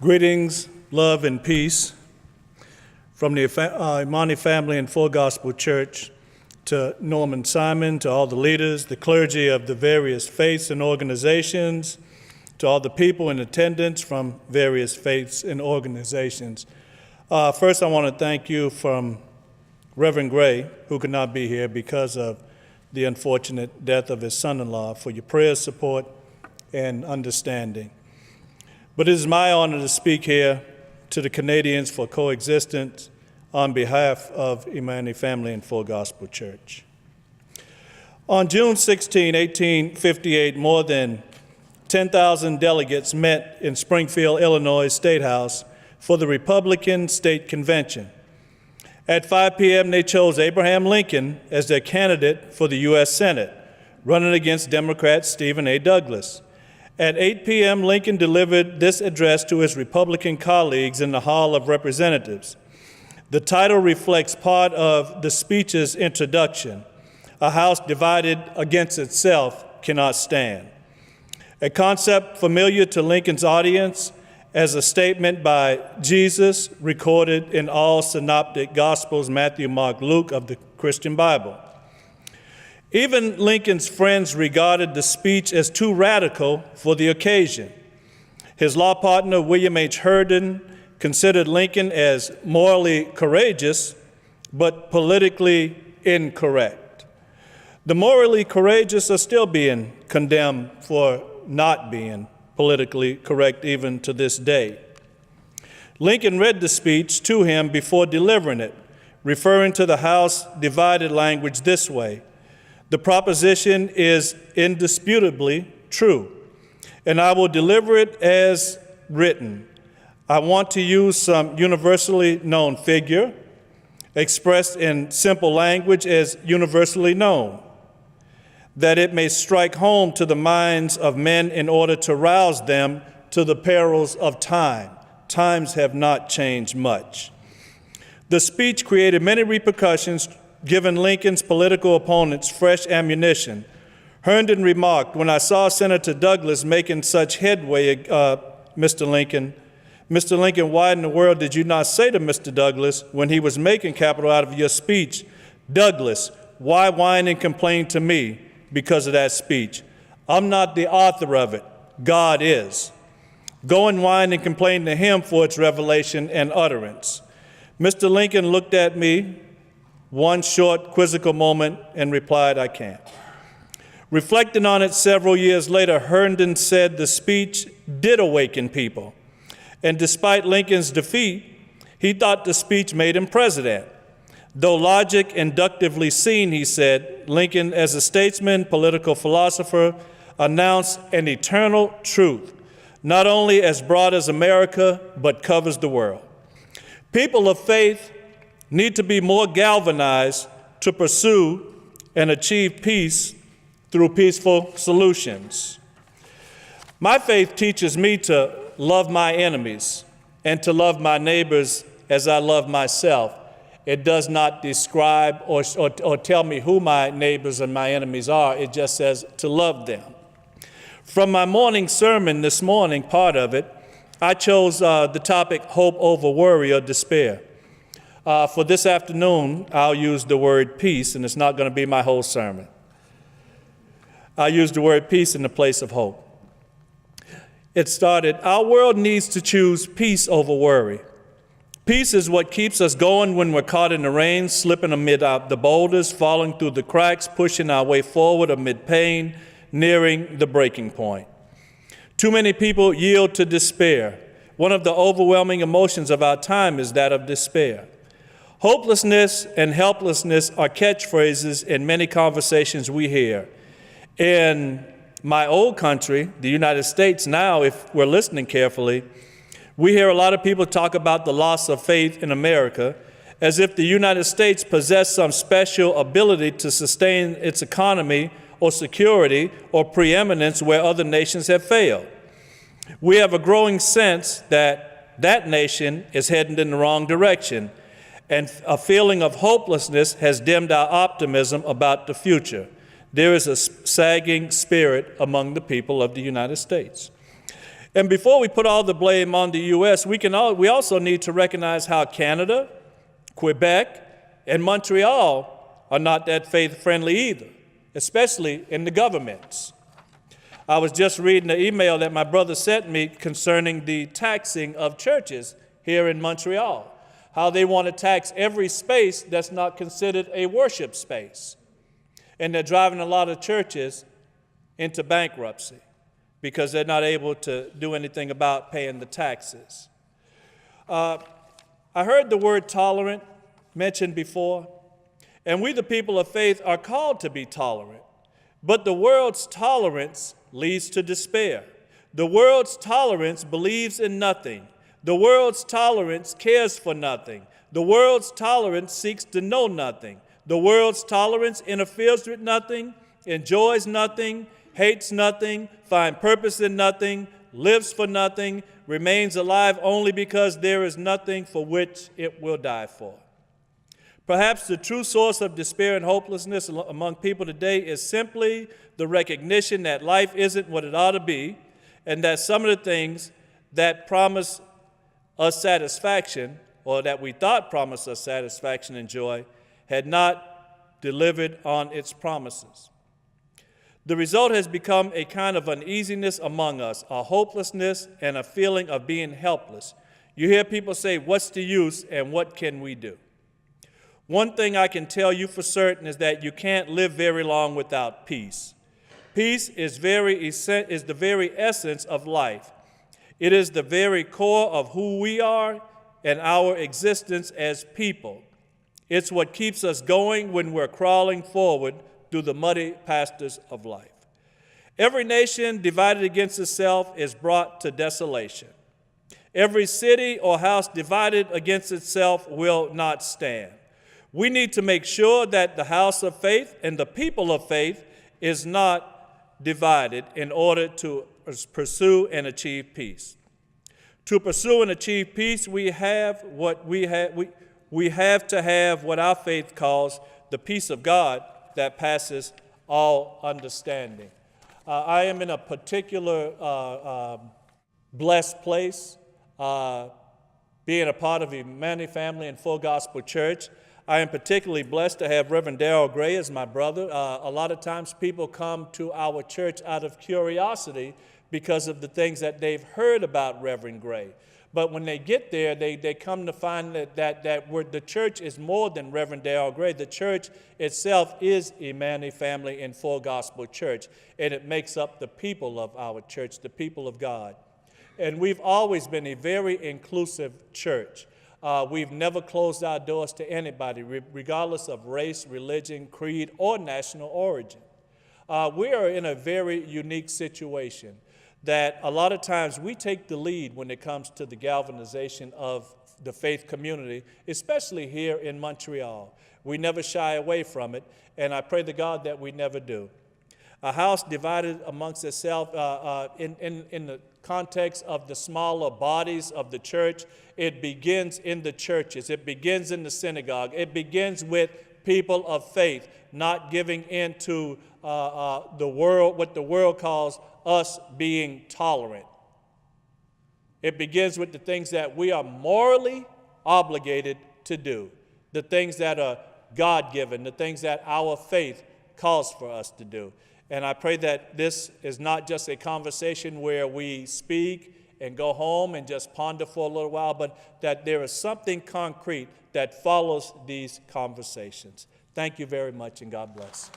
Greetings, love, and peace from the Imani family and Full Gospel Church to Norman Simon, to all the leaders, the clergy of the various faiths and organizations, to all the people in attendance from various faiths and organizations. First, I want to thank you from Reverend Gray, who could not be here because of the unfortunate death of his son-in-law, for your prayers, support, and understanding. But it is my honor to speak here to the Canadians for Coexistence on behalf of Imani family and Full Gospel Church. On June 16, 1858, more than 10,000 delegates met in Springfield, Illinois State House for the Republican State Convention. At 5 p.m., they chose Abraham Lincoln as their candidate for the U.S. Senate, running against Democrat Stephen A. Douglas. At 8 p.m., Lincoln delivered this address to his Republican colleagues in the Hall of Representatives. The title reflects part of the speech's introduction: "A house divided against itself cannot stand," a concept familiar to Lincoln's audience as a statement by Jesus recorded in all synoptic Gospels, Matthew, Mark, Luke, of the Christian Bible. Even Lincoln's friends regarded the speech as too radical for the occasion. His law partner, William H. Herndon, considered Lincoln as morally courageous, but politically incorrect. The morally courageous are still being condemned for not being politically correct even to this day. Lincoln read the speech to him before delivering it, referring to the House divided language this way: "The proposition is indisputably true, and I will deliver it as written. I want to use some universally known figure, expressed in simple language as universally known, that it may strike home to the minds of men in order to rouse them to the perils of time. Times have not changed much." The speech created many repercussions, giving Lincoln's political opponents fresh ammunition. Herndon remarked, "When I saw Senator Douglas making such headway, Mr. Lincoln, why in the world did you not say to Mr. Douglas when he was making capital out of your speech, 'Douglas, why whine and complain to me because of that speech? I'm not the author of it. God is. Go and whine and complain to him for its revelation and utterance.' Mr. Lincoln looked at me one short quizzical moment and replied, 'I can't.'" Reflecting on it several years later, Herndon said the speech did awaken people. And despite Lincoln's defeat, he thought the speech made him president. Though logic inductively seen, he said, Lincoln, as a statesman, political philosopher, announced an eternal truth, not only as broad as America, but covers the world. People of faith need to be more galvanized to pursue and achieve peace through peaceful solutions. My faith teaches me to love my enemies and to love my neighbors as I love myself. It does not describe or tell me who my neighbors and my enemies are. It just says to love them. From my morning sermon this morning, part of it, I chose the topic hope over worry or despair. For this afternoon, I'll use the word peace, and it's not going to be my whole sermon. I'll use the word peace in the place of hope. It started, "Our world needs to choose peace over worry. Peace is what keeps us going when we're caught in the rain, slipping amid the boulders, falling through the cracks, pushing our way forward amid pain, nearing the breaking point. Too many people yield to despair. One of the overwhelming emotions of our time is that of despair. Hopelessness and helplessness are catchphrases in many conversations we hear. In my old country, the United States, now, if we're listening carefully, we hear a lot of people talk about the loss of faith in America as if the United States possessed some special ability to sustain its economy or security or preeminence where other nations have failed. We have a growing sense that that nation is heading in the wrong direction, and a feeling of hopelessness has dimmed our optimism about the future. There is a sagging spirit among the people of the United States. And before we put all the blame on the U.S., we also need to recognize how Canada, Quebec, and Montreal are not that faith-friendly either, especially in the governments. I was just reading the email that my brother sent me concerning the taxing of churches here in Montreal, how they want to tax every space that's not considered a worship space. And they're driving a lot of churches into bankruptcy because they're not able to do anything about paying the taxes. I heard the word tolerant mentioned before, and we, the people of faith, are called to be tolerant. But the world's tolerance leads to despair. The world's tolerance believes in nothing. The world's tolerance cares for nothing. The world's tolerance seeks to know nothing. The world's tolerance interferes with nothing, enjoys nothing, hates nothing, finds purpose in nothing, lives for nothing, remains alive only because there is nothing for which it will die for. Perhaps the true source of despair and hopelessness among people today is simply the recognition that life isn't what it ought to be, and that some of the things that promise us satisfaction, or that we thought promised us satisfaction and joy, had not delivered on its promises. The result has become a kind of uneasiness among us, a hopelessness and a feeling of being helpless. You hear people say, "What's the use and what can we do?" One thing I can tell you for certain is that you can't live very long without peace. Peace is the very essence of life. It is the very core of who we are and our existence as people. It's what keeps us going when we're crawling forward through the muddy pastures of life. Every nation divided against itself is brought to desolation. Every city or house divided against itself will not stand. We need to make sure that the house of faith and the people of faith is not divided in order to pursue and achieve peace. To pursue and achieve peace, we have to have what our faith calls the peace of God that passes all understanding. I am in a particular blessed place, being a part of Imani family and Full Gospel Church. I am particularly blessed to have Reverend Darrell Gray as my brother. A lot of times people come to our church out of curiosity because of the things that they've heard about Reverend Gray. But when they get there, they come to find that the church is more than Reverend Darrell Gray. The church itself is Imani Family and Full Gospel Church, and it makes up the people of our church, the people of God. And we've always been a very inclusive church. We've never closed our doors to anybody, regardless of race, religion, creed, or national origin. We are in a very unique situation that a lot of times we take the lead when it comes to the galvanization of the faith community, especially here in Montreal. We never shy away from it, and I pray to God that we never do. A house divided amongst itself in the context of the smaller bodies of the church, it begins in the churches. It begins in the synagogue. It begins with people of faith, not giving in to the world, what the world calls us being tolerant. It begins with the things that we are morally obligated to do, the things that are God-given, the things that our faith calls for us to do. And I pray that this is not just a conversation where we speak and go home and just ponder for a little while, but that there is something concrete that follows these conversations. Thank you very much, and God bless.